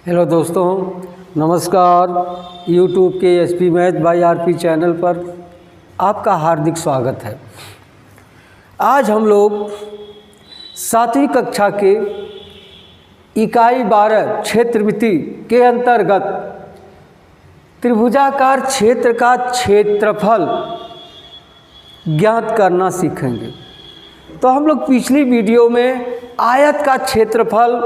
Hello दोस्तों, नमस्कार। YouTube के SP math by RP channel पर आपका हार्दिक स्वागत है। आज हम लोग 7वीं कक्षा के इकाई 12 क्षेत्रमिति के अंतर्गत त्रिभुजाकार क्षेत्र का क्षेत्रफल ज्ञात करना सीखेंगे। तो हम लोग पिछली वीडियो में आयत का क्षेत्रफल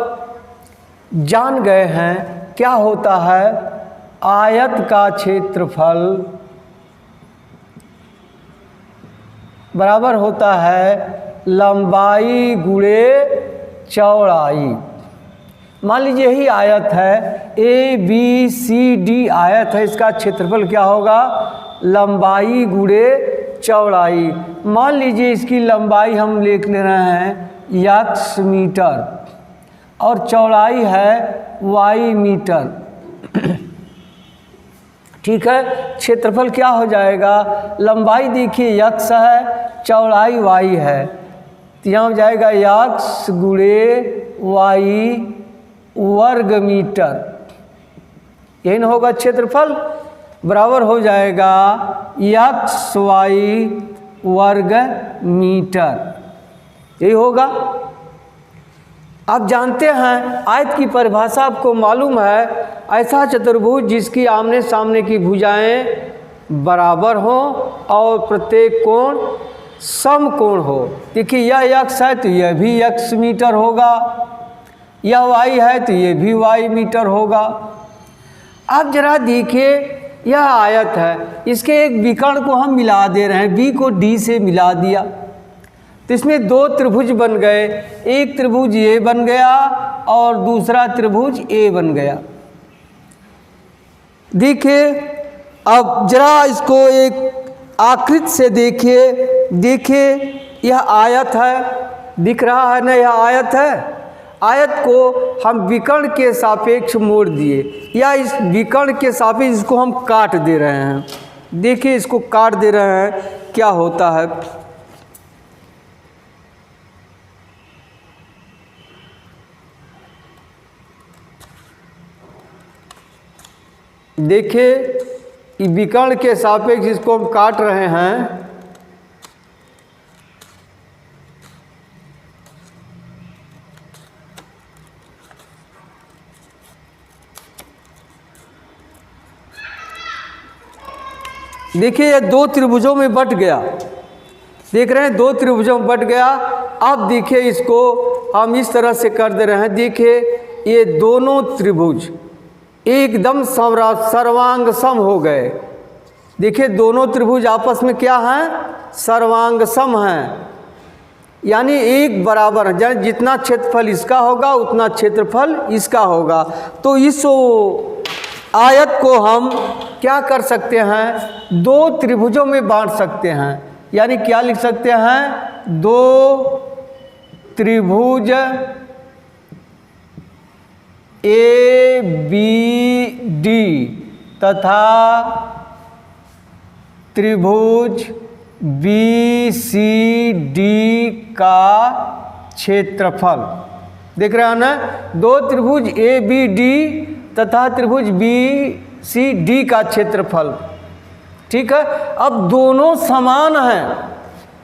जान गए हैं। क्या होता है? आयत का क्षेत्रफल बराबर होता है लंबाई गुणे चौड़ाई। मान लीजिए यही आयत है, ए बी सी डी आयत है। इसका क्षेत्रफल क्या होगा? लंबाई गुणे चौड़ाई। मान लीजिए इसकी लंबाई हम लिख ले रहे हैं x मीटर और चौड़ाई है y मीटर। ठीक है, क्षेत्रफल क्या हो जाएगा? लंबाई देखिए x है, चौड़ाई y है, तो यहाँ हो जाएगा x गुणे y वर्ग मीटर। यही ना होगा क्षेत्रफल, बराबर हो जाएगा x y वर्ग मीटर। यही होगा। आप जानते हैं आयत की परिभाषा आपको मालूम है, ऐसा चतुर्भुज जिसकी आमने सामने की भुजाएं बराबर हो और प्रत्येक कोण समकोण हो। देखिए यह x है तो यह भी x मीटर होगा, यह y है तो यह भी y मीटर होगा। अब जरा देखिए यह आयत है, इसके एक विकर्ण को हम मिला दे रहे हैं, b को d से मिला दिया तो इसमें दो त्रिभुज बन गए। एक त्रिभुज ये बन गया और दूसरा त्रिभुज ए बन गया। देखिए अब जरा इसको एक आकृति से देखिए यह आयत है, दिख रहा है ना? यह आयत है। आयत को हम विकर्ण के सापेक्ष मोड़ दिए या इस विकर्ण के सापेक्ष इसको हम काट दे रहे हैं। देखिए इसको काट दे रहे हैं, क्या होता है? देखिए विकर्ण के सापेक्ष इसको हम काट रहे हैं। देखिए ये दो त्रिभुजों में बट गया। देख रहे हैं, दो त्रिभुजों में बट गया। अब देखिए इसको हम इस तरह से कर दे रहे हैं। देखिए ये दोनों त्रिभुज एकदम सर्वांग सम हो गए। देखिए दोनों त्रिभुज आपस में क्या हैं? सर्वांग सम हैं, यानी एक बराबर है। यानी जितना क्षेत्रफल इसका होगा उतना क्षेत्रफल इसका होगा। तो इस आयत को हम क्या कर सकते हैं? दो त्रिभुजों में बांट सकते हैं। यानी क्या लिख सकते हैं? दो त्रिभुज ए बी डी तथा त्रिभुज बी सी डी का क्षेत्रफल। देख रहे हैं ना? दो त्रिभुज ए बी डी तथा त्रिभुज बी सी डी का क्षेत्रफल। ठीक है, अब दोनों समान हैं।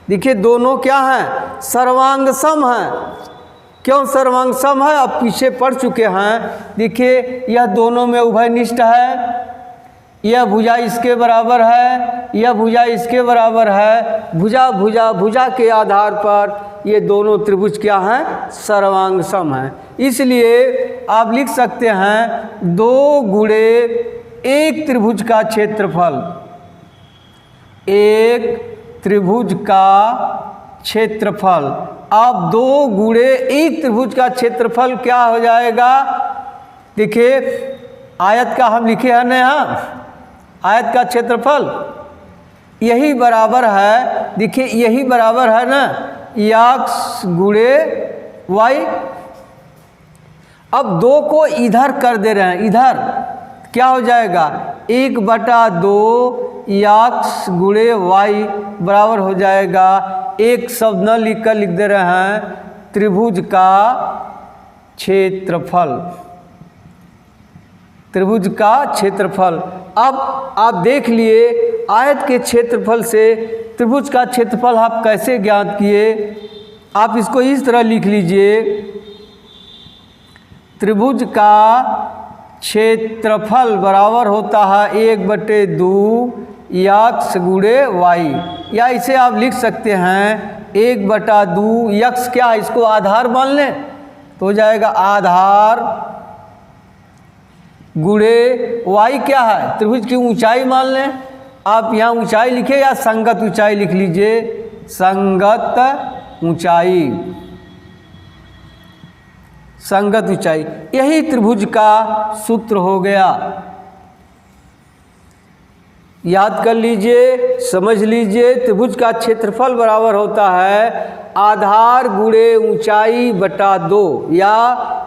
देखिए दोनों क्या हैं? सर्वांग सम हैं। क्यों सर्वांग सम है? अब पीछे पढ़ चुके हैं। देखिए यह दोनों में उभयनिष्ठ है। यह भुजा इसके बराबर है, यह भुजा इसके बराबर है। भुजा के आधार पर ये दोनों त्रिभुज क्या हैं? सर्वांग सम हैं। इसलिए आप लिख सकते हैं 2 गुणे एक त्रिभुज का क्षेत्रफल। एक त्रिभुज का क्षेत्रफल। अब 2 गुणे एक त्रिभुज का क्षेत्रफल क्या हो जाएगा? देखिए आयत का हम लिखे हैं ना, यहाँ आयत का क्षेत्रफल यही बराबर है। देखिए यही बराबर है ना x गुणे y। अब 2 को इधर कर दे रहे हैं, इधर क्या हो जाएगा? 1/2 x गुणे y बराबर हो जाएगा। एक शब्द न लिख कर लिख दे रहे हैं त्रिभुज का क्षेत्रफल। त्रिभुज का क्षेत्रफल। अब आप देख लिए आयत के क्षेत्रफल से त्रिभुज का क्षेत्रफल आप कैसे ज्ञात किए। आप इसको इस तरह लिख लीजिए, त्रिभुज का क्षेत्रफल बराबर होता है 1/2 यक्स गुणे वाई, या इसे आप लिख सकते हैं 1/2 यक्स क्या है, इसको आधार मान लें तो हो जाएगा आधार गुणे वाई क्या है, त्रिभुज की ऊंचाई मान लें। आप यहाँ ऊंचाई लिखे या संगत ऊंचाई लिख लीजिए, संगत ऊंचाई, संगत ऊंचाई, यही त्रिभुज का सूत्र हो गया। याद कर लीजिए, समझ लीजिए, त्रिभुज का क्षेत्रफल बराबर होता है आधार गुणे ऊंचाई बटा 2 या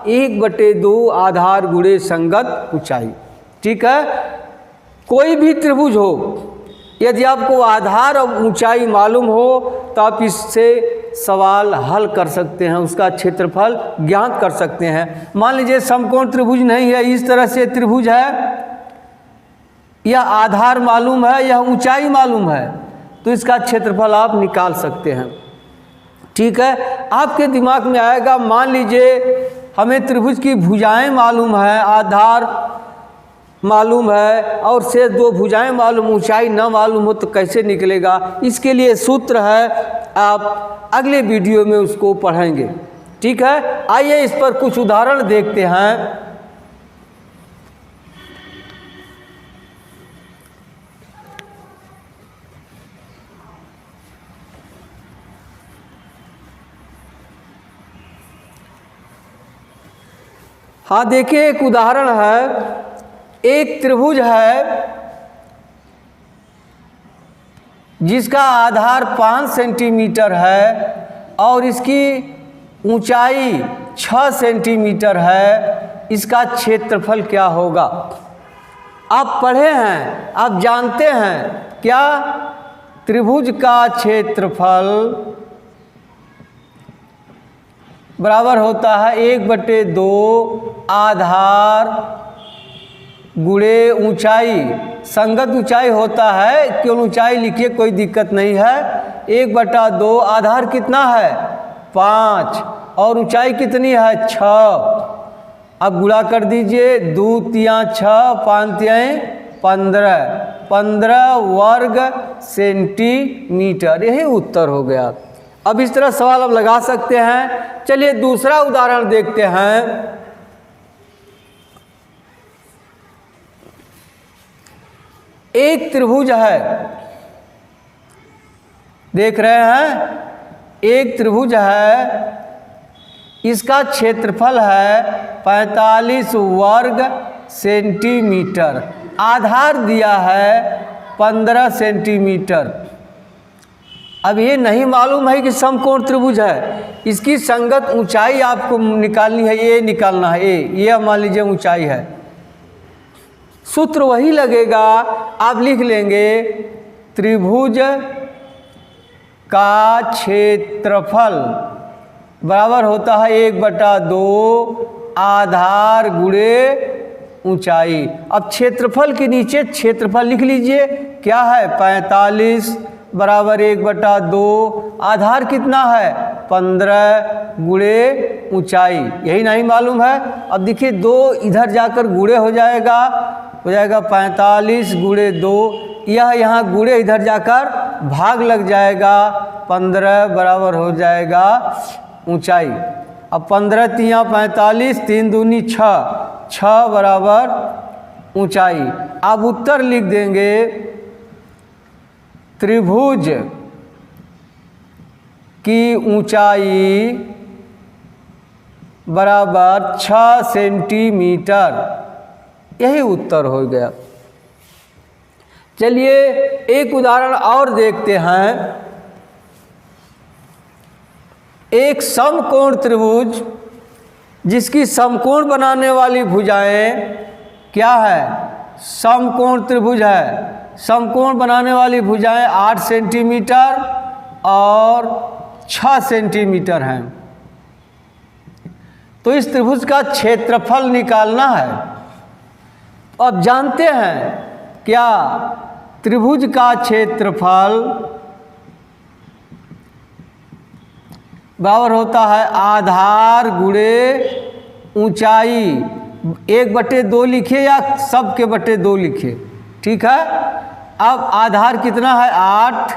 1/2 आधार गुणे संगत ऊंचाई। ठीक है, कोई भी त्रिभुज हो, यदि आपको आधार और ऊंचाई मालूम हो तो आप इससे सवाल हल कर सकते हैं, उसका क्षेत्रफल ज्ञात कर सकते हैं। मान लीजिए समकोण त्रिभुज नहीं है, इस तरह से त्रिभुज है, या आधार मालूम है या ऊंचाई मालूम है, तो इसका क्षेत्रफल आप निकाल सकते हैं। ठीक है, आपके दिमाग में आएगा, मान लीजिए हमें त्रिभुज की भुजाएं मालूम है, आधार मालूम है और से 2 भुजाएं मालूम, ऊंचाई न मालूम हो तो कैसे निकलेगा। इसके लिए सूत्र है, आप अगले वीडियो में उसको पढ़ेंगे। ठीक है, आइए इस पर कुछ उदाहरण देखते हैं। हाँ देखिए, एक उदाहरण है, एक त्रिभुज है जिसका आधार 5 सेंटीमीटर है और इसकी ऊंचाई 6 सेंटीमीटर है, इसका क्षेत्रफल क्या होगा। आप पढ़े हैं, आप जानते हैं क्या, त्रिभुज का क्षेत्रफल बराबर होता है 1/2 आधार गुणे ऊंचाई, संगत ऊंचाई होता है, केवल ऊंचाई लिखिए कोई दिक्कत नहीं है। 1/2 आधार कितना है 5 और ऊंचाई कितनी है 6। अब गुणा कर दीजिए, 2 तिया 6, 5 तियाएँ 15 वर्ग सेंटीमीटर, यही उत्तर हो गया। अब इस तरह सवाल आप लगा सकते हैं। चलिए दूसरा उदाहरण देखते हैं। एक त्रिभुज है, देख रहे हैं, एक त्रिभुज है, इसका क्षेत्रफल है 45 वर्ग सेंटीमीटर, आधार दिया है 15 सेंटीमीटर। अब ये नहीं मालूम है कि समकोण त्रिभुज है, इसकी संगत ऊंचाई आपको निकालनी है, ये निकालना है, ये मान लीजिए ऊंचाई है। सूत्र वही लगेगा, आप लिख लेंगे त्रिभुज का क्षेत्रफल बराबर होता है 1/2 आधार गुणे ऊंचाई। अब क्षेत्रफल के नीचे क्षेत्रफल लिख लीजिए, क्या है 45 बराबर 1/2, आधार कितना है 15 गुणे ऊंचाई, यही नहीं मालूम है। अब देखिए 2 इधर जाकर गुणे हो जाएगा 45 गुणे 2, यह यहाँ गुणे इधर जाकर भाग लग जाएगा, 15 बराबर हो जाएगा ऊंचाई। अब 15 तिया 45, 3 दूनी 6 बराबर ऊंचाई। अब उत्तर लिख देंगे त्रिभुज की ऊंचाई बराबर 6 सेंटीमीटर, यही उत्तर हो गया। चलिए एक उदाहरण और देखते हैं। एक समकोण त्रिभुज जिसकी समकोण बनाने वाली भुजाएं क्या है, समकोण त्रिभुज है, समकोण बनाने वाली भुजाएं 8 सेंटीमीटर और 6 सेंटीमीटर हैं। तो इस त्रिभुज का क्षेत्रफल निकालना है। अब जानते हैं क्या, त्रिभुज का क्षेत्रफल बराबर होता है आधार गुणे ऊंचाई। 1/2 लिखे या सब के बटे 2 लिखे, ठीक है। अब आधार कितना है 8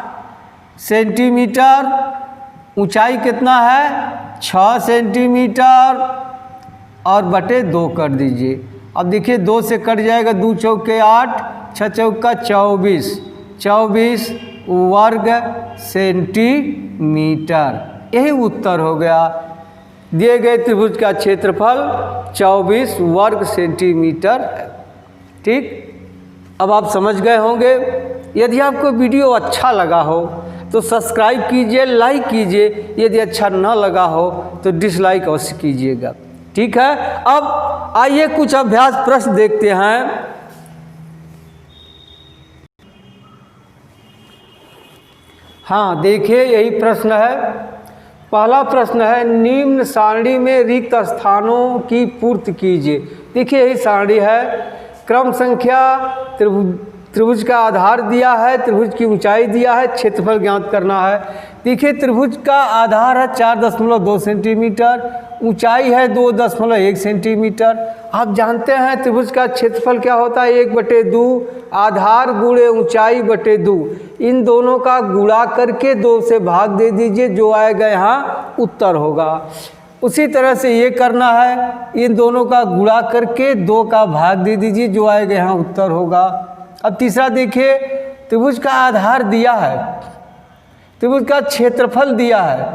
सेंटीमीटर, ऊंचाई कितना है 6 सेंटीमीटर और बटे 2 कर दीजिए। अब देखिए 2 से कट जाएगा, 2 चौके 8, 6 चौका 24, 24 वर्ग सेंटीमीटर। यही उत्तर हो गया। दिए गए त्रिभुज का क्षेत्रफल 24 वर्ग सेंटीमीटर है। ठीक, अब आप समझ गए होंगे। यदि आपको वीडियो अच्छा लगा हो तो सब्सक्राइब कीजिए, लाइक कीजिए। यदि अच्छा न लगा हो तो डिसलाइक अवश्य कीजिएगा। ठीक है, अब आइए कुछ अभ्यास प्रश्न देखते हैं। हाँ देखिए, यही प्रश्न है। पहला प्रश्न है, निम्न सारणी में रिक्त स्थानों की पूर्ति कीजिए। देखिए यही सारणी है, क्रम संख्या, त्रिभुज का आधार दिया है, त्रिभुज की ऊंचाई दिया है, क्षेत्रफल ज्ञात करना है। देखिए त्रिभुज का आधार है 4.2 सेंटीमीटर, ऊंचाई है 2.1 सेंटीमीटर। आप जानते हैं त्रिभुज का क्षेत्रफल क्या होता है 1/2, आधार गुणे ऊंचाई बटे 2। इन दोनों का गुणा करके 2 से भाग दे दीजिए, जो आएगा यहाँ उत्तर होगा। उसी तरह से ये करना है, इन दोनों का गुणा करके 2 का भाग दे दीजिए, जो आएगा यहाँ उत्तर होगा। अब तीसरा देखिए, त्रिभुज का आधार दिया है, त्रिभुज का क्षेत्रफल दिया है।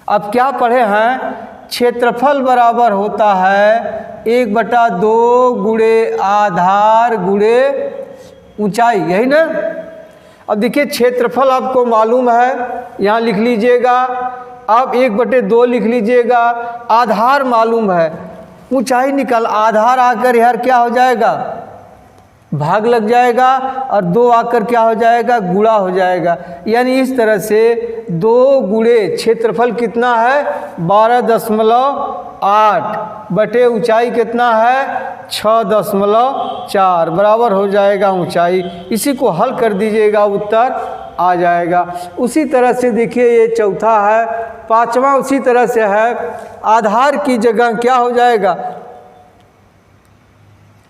अब क्या पढ़े हैं, क्षेत्रफल बराबर होता है 1/2 गुणे आधार गुणे ऊंचाई, यही ना। अब देखिए क्षेत्रफल आपको मालूम है, यहाँ लिख लीजिएगा। अब 1/2 लिख लीजिएगा। आधार मालूम है, ऊंचाई निकल, आधार आकर यार क्या हो जाएगा भाग लग जाएगा, और 2 आकर क्या हो जाएगा गुणा हो जाएगा। यानी इस तरह से 2 गुणे क्षेत्रफल कितना है 12.8 बटे ऊंचाई कितना है 6.4 बराबर हो जाएगा ऊंचाई। इसी को हल कर दीजिएगा, उत्तर आ जाएगा। उसी तरह से देखिए ये चौथा है। पांचवा उसी तरह से है, आधार की जगह क्या हो जाएगा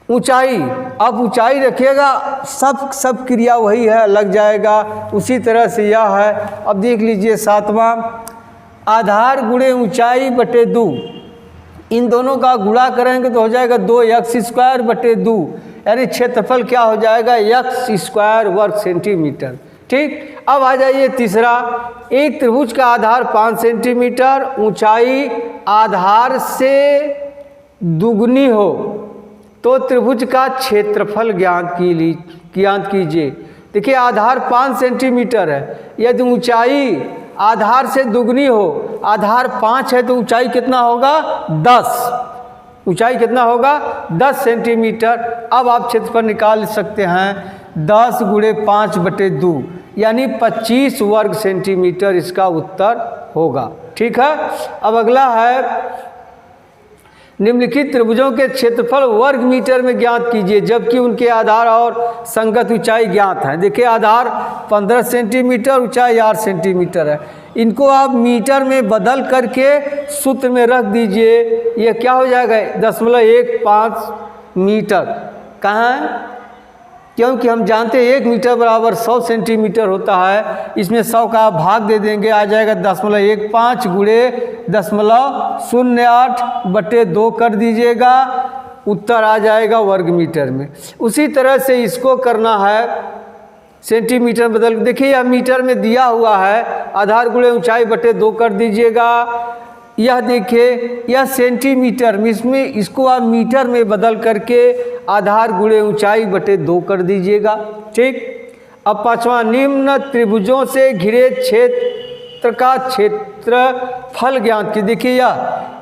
ऊंचाई। अब ऊंचाई रखिएगा, सब क्रिया वही है, लग जाएगा। उसी तरह से यह है। अब देख लीजिए सातवां, आधार गुणे ऊंचाई बटे 2। इन दोनों का गुणा करेंगे तो हो जाएगा 2x² बटे 2, यानी क्षेत्रफल क्या हो जाएगा x² वर्ग सेंटीमीटर। ठीक, अब आ जाइए तीसरा, एक त्रिभुज का आधार 5 सेंटीमीटर, ऊंचाई आधार से दुगनी हो तो त्रिभुज का क्षेत्रफल ज्ञात कीजिए। देखिए आधार 5 सेंटीमीटर है, यदि ऊंचाई आधार से दुगनी हो, आधार 5 है तो ऊंचाई कितना होगा 10, ऊंचाई कितना होगा 10 सेंटीमीटर। अब आप क्षेत्रफल निकाल सकते हैं 10 गुणे 5 बटे 2, यानी 25 वर्ग सेंटीमीटर इसका उत्तर होगा। ठीक है, अब अगला है, निम्नलिखित त्रिभुजों के क्षेत्रफल वर्ग मीटर में ज्ञात कीजिए जबकि उनके आधार और संगत ऊंचाई ज्ञात है। देखिए आधार 15 सेंटीमीटर, ऊंचाई 8 सेंटीमीटर है। इनको आप मीटर में बदल करके सूत्र में रख दीजिए, यह क्या हो जाएगा 0.15 मीटर। कहाँ है, क्योंकि हम जानते हैं 1 मीटर बराबर 100 सेंटीमीटर होता है। इसमें 100 का आप भाग दे देंगे, आ जाएगा 0.15 गुणे 0.08 बटे 2 कर दीजिएगा, उत्तर आ जाएगा वर्ग मीटर में। उसी तरह से इसको करना है सेंटीमीटर बदल। देखिए यह मीटर में दिया हुआ है, आधार गुणे ऊंचाई बटे 2 कर दीजिएगा। यह देखिए यह सेंटीमीटर में, इसमें इसको आप मीटर में बदल करके आधार गुणे ऊंचाई बटे 2 कर दीजिएगा। ठीक, अब पांचवा, निम्न त्रिभुजों से घिरे क्षेत्र का क्षेत्रफल ज्ञात की। देखिए यह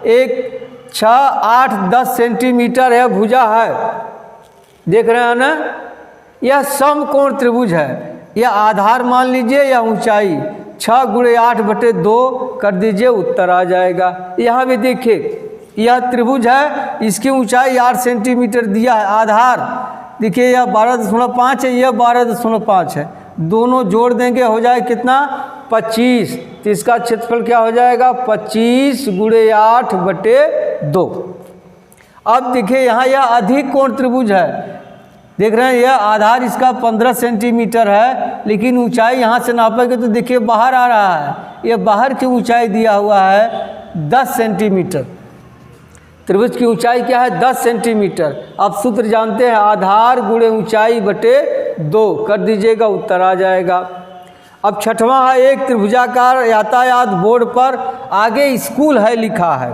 1, 6, 8, 10 सेंटीमीटर है, भुजा है, देख रहे हैं ना। यह समकोण त्रिभुज है, यह आधार मान लीजिए या ऊंचाई 6 गुणे 8 बटे 2 कर दीजिए, उत्तर आ जाएगा। यहाँ भी देखिए यह त्रिभुज है, इसकी ऊंचाई 8 सेंटीमीटर दिया है। आधार देखिए यह 12.5 है, यह 12.5 है, दोनों जोड़ देंगे हो जाए कितना 25। तो इसका क्षेत्रफल क्या हो जाएगा 25 × 8/2। अब देखिए यहाँ यह अधिक कोण त्रिभुज है, देख रहे हैं यह आधार इसका 15 सेंटीमीटर है, लेकिन ऊंचाई यहाँ से नापेंगे तो देखिए बाहर आ रहा है, यह बाहर की ऊंचाई दिया हुआ है 10 सेंटीमीटर। त्रिभुज की ऊंचाई क्या है 10 सेंटीमीटर। आप सूत्र जानते हैं, आधार गुणे ऊंचाई बटे 2 कर दीजिएगा, उत्तर आ जाएगा। अब छठवां है, एक त्रिभुजाकार यातायात बोर्ड पर आगे स्कूल है लिखा है।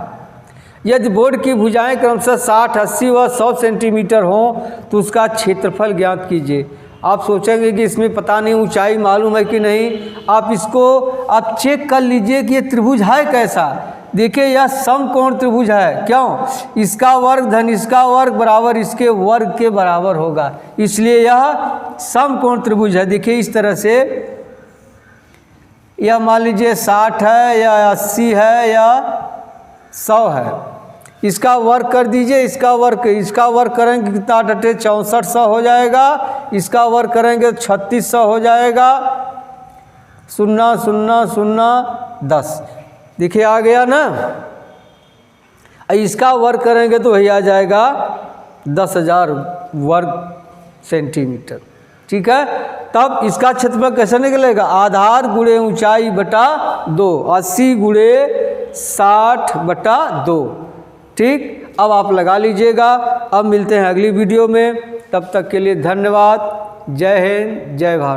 यदि बोर्ड की भुजाएं क्रमशः 60, 80 व 100 सेंटीमीटर हों तो उसका क्षेत्रफल ज्ञात कीजिए। आप सोचेंगे कि इसमें पता नहीं ऊंचाई मालूम है कि नहीं, आप इसको आप चेक कर लीजिए कि ये त्रिभुज है कैसा। देखिए यह समकोण त्रिभुज है, क्यों, इसका वर्ग धन इसका वर्ग बराबर इसके वर्ग के बराबर होगा, इसलिए यह समकोण त्रिभुज है। देखिए इस तरह से यह मान लीजिए 60 है या 80 है या 100 है, इसका वर्ग कर दीजिए, इसका वर्ग करेंगे कितना डटे 6400 हो जाएगा, इसका वर्ग करेंगे 3600 हो जाएगा, 0 0 0 10। देखिए आ गया ना। इसका वर्ग करेंगे तो वही आ जाएगा 10,000 वर्ग सेंटीमीटर। ठीक है, तब इसका क्षेत्रफल कैसे निकलेगा, आधार गुणे ऊंचाई बटा 2, 80 × 60/2। ठीक, अब आप लगा लीजिएगा। अब मिलते हैं अगली वीडियो में, तब तक के लिए धन्यवाद। जय हिंद, जय भारत।